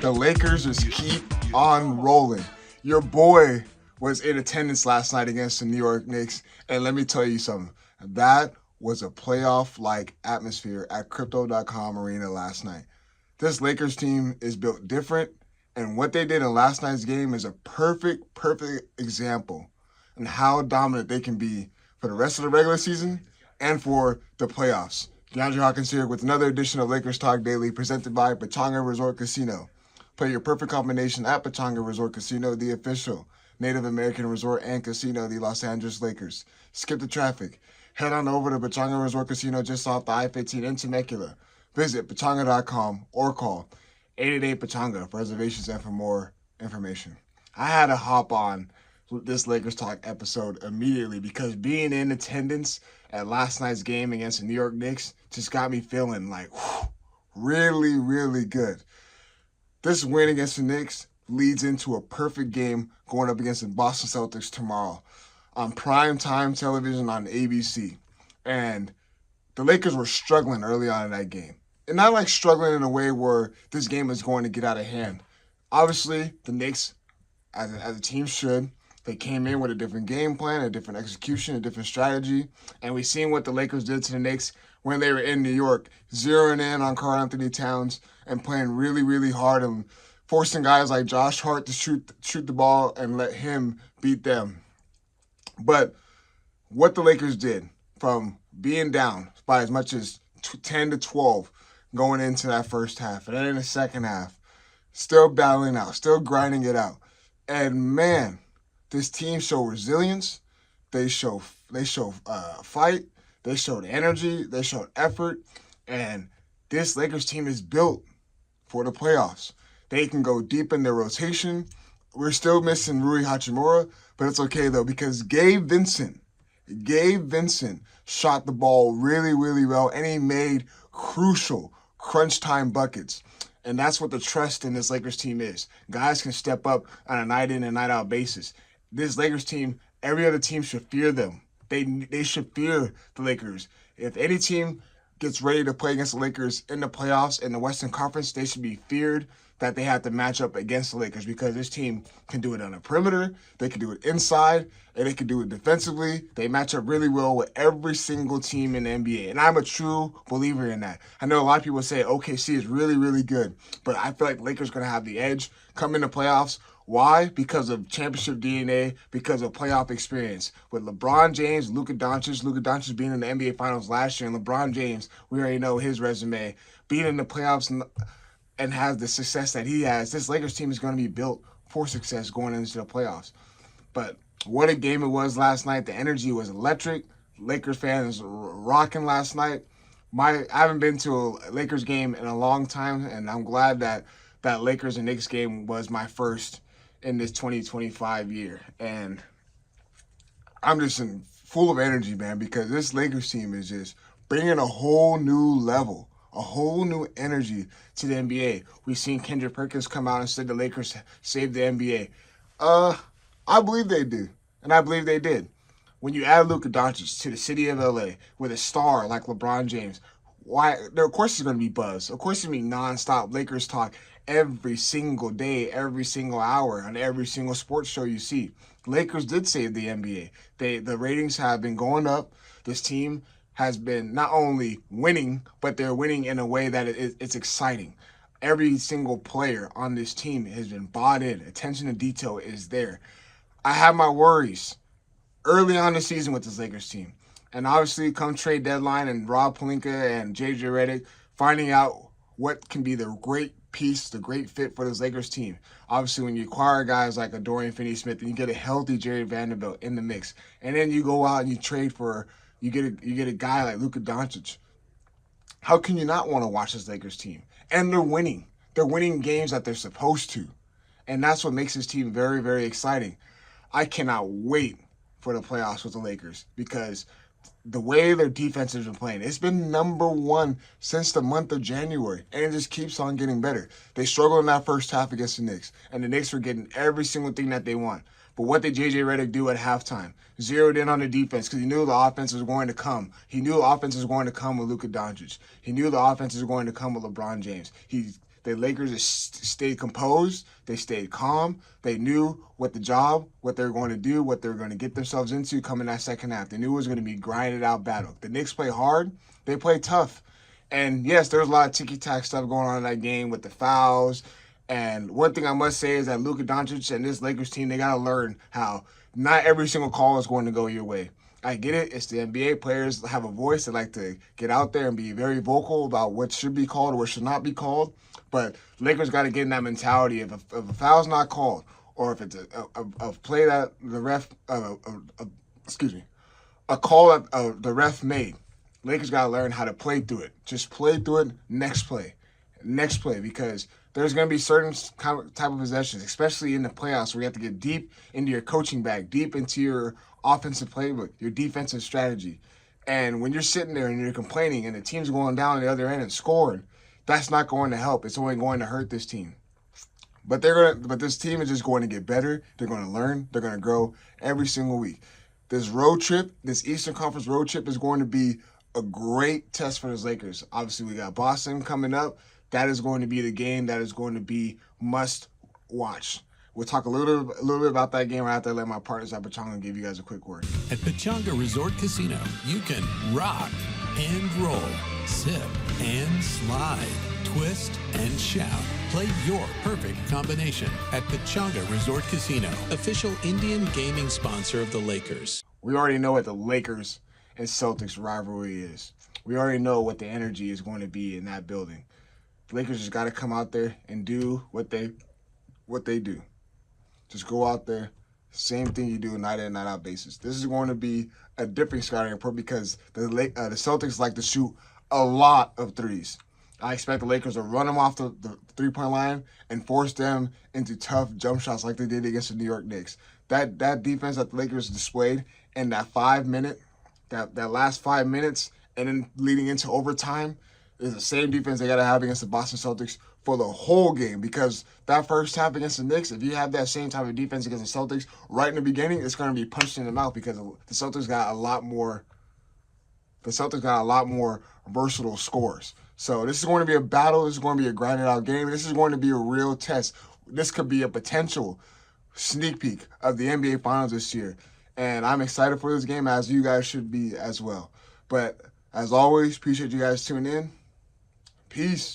The Lakers just keep on rolling. Your boy was in attendance last night against the New York Knicks, and let me tell you something. That was a playoff-like atmosphere at Crypto.com Arena last night. This Lakers team is built different, and what they did in last night's game is a perfect example on how dominant they can be for the rest of the regular season and for the playoffs. Deondre Hawkins here with another edition of Lakers Talk Daily presented by Pechanga Resort Casino. Play your perfect combination at Pechanga Resort Casino, the official Native American resort and casino of the Los Angeles Lakers. Skip the traffic. Head on over to Pechanga Resort Casino just off the I-15 in Temecula. Visit Pechanga.com or call 888-PECHANGA for reservations and for more information. I had to hop on this Lakers Talk episode immediately because being in attendance at last night's game against the New York Knicks just got me feeling like really good. This win against the Knicks leads into a perfect game going up against the Boston Celtics tomorrow on primetime television on ABC. And the Lakers were struggling early on in that game. And not like struggling in a way where this game is going to get out of hand. Obviously, the Knicks, as a team should, they came in with a different game plan, a different execution, a different strategy. And we've seen what the Lakers did to the Knicks when they were in New York, zeroing in on Karl-Anthony Towns and playing really hard and forcing guys like Josh Hart to shoot the ball and let him beat them. But what the Lakers did from being down by as much as 10 to 12 going into that first half, and then in the second half, still battling out, still grinding it out. And man, this team showed resilience. They show fight. They showed energy. They showed effort. And this Lakers team is built for the playoffs. They can go deep in their rotation. We're still missing Rui Hachimura, but it's okay though because Gabe Vincent shot the ball really well, and he made crucial crunch time buckets. And that's what the trust in this Lakers team is. Guys can step up on a night in and night out basis. This Lakers team, every other team should fear them. They should fear the Lakers. If any team gets ready to play against the Lakers in the playoffs in the Western Conference, they should be feared that they have to match up against the Lakers because this team can do it on the perimeter, they can do it inside, and they can do it defensively. They match up really well with every single team in the NBA, and I'm a true believer in that. I know a lot of people say OKC is really good, but I feel like the Lakers are going to have the edge come into playoffs. Why? Because of championship DNA, because of playoff experience. With LeBron James, Luka Doncic being in the NBA Finals last year, and LeBron James, we already know his resume, being in the playoffs and has the success that he has, this Lakers team is going to be built for success going into the playoffs. But what a game it was last night. The energy was electric. Lakers fans rocking last night. I haven't been to a Lakers game in a long time, and I'm glad that Lakers and Knicks game was my first in this 2025 year. And I'm just full of energy, man, because this Lakers team is just bringing a whole new level, a whole new energy to the NBA. We've seen Kendrick Perkins come out and said the Lakers saved the NBA. I believe they do, and I believe they did. When you add Luka Doncic to the city of LA with a star like LeBron James, of course there's going to be buzz. Of course there's going to be nonstop Lakers talk every single day, every single hour, on every single sports show you see. Lakers did save the NBA. The ratings have been going up. This team has been not only winning, but they're winning in a way that it's exciting. Every single player on this team has been bought in. Attention to detail is there. I had my worries early on the season with this Lakers team. And obviously, come trade deadline and Rob Pelinka and J.J. Redick finding out what can be the great piece, the great fit for this Lakers team. Obviously, when you acquire guys like a Dorian Finney-Smith and you get a healthy Jerry Vanderbilt in the mix, and then you go out and you trade for, you get a guy like Luka Doncic, how can you not want to watch this Lakers team? And they're winning. They're winning games that they're supposed to. And that's what makes this team very exciting. I cannot wait for the playoffs with the Lakers because the way their defense has been playing, it's been number one since the month of January, and it just keeps on getting better. They struggled in that first half against the Knicks, and the Knicks were getting every single thing that they want. But what did J.J. Redick do at halftime? Zeroed in on the defense because he knew the offense was going to come. He knew the offense was going to come with Luka Doncic. He knew the offense was going to come with LeBron James. He The Lakers just stayed composed. They stayed calm. They knew what they were going to do, what they were going to get themselves into coming that second half. They knew it was going to be grinded out battle. The Knicks play hard. They play tough. And yes, there was a lot of ticky-tack stuff going on in that game with the fouls. And one thing I must say is that Luka Doncic and this Lakers team, they got to learn how not every single call is going to go your way. I get it. It's the NBA. Players have a voice. They like to get out there and be very vocal about what should be called or what should not be called. But Lakers got to get in that mentality. If a foul's not called, or if it's a play that the ref, a call that the ref made, Lakers got to learn how to play through it. Just play through it. Next play, because there's going to be certain type of possessions, especially in the playoffs, where you have to get deep into your coaching bag, deep into your offensive playbook, your defensive strategy. And when you're sitting there and you're complaining and the team's going down the other end and scoring, that's not going to help. It's only going to hurt this team. But this team is just going to get better. They're going to learn. They're going to grow every single week. This road trip, this Eastern Conference road trip, is going to be a great test for the Lakers. Obviously, we got Boston coming up. That is going to be the game that is going to be must watch. We'll talk a little bit about that game right after I let my partners at Pechanga give you guys a quick word. At Pechanga Resort Casino, you can rock and roll, sip and slide, twist and shout. Play your perfect combination at Pechanga Resort Casino, official Indian gaming sponsor of the Lakers. We already know what the Lakers and Celtics rivalry is. We already know what the energy is going to be in that building. The Lakers just got to come out there and do what they do. Just go out there, same thing you do night in, night out basis. This is going to be a different scouting report because the Celtics like to shoot a lot of threes. I expect the Lakers to run them off the three-point line and force them into tough jump shots like they did against the New York Knicks. That defense that the Lakers displayed in that last 5 minutes and then leading into overtime is the same defense they got to have against the Boston Celtics for the whole game, because that first half against the Knicks, if you have that same type of defense against the Celtics right in the beginning, it's going to be punched in the mouth because the Celtics got a lot more versatile scores. So this is going to be a battle. This is going to be a grinded out game. This is going to be a real test. This could be a potential sneak peek of the NBA Finals this year. And I'm excited for this game, as you guys should be as well. But as always, appreciate you guys tuning in. Peace.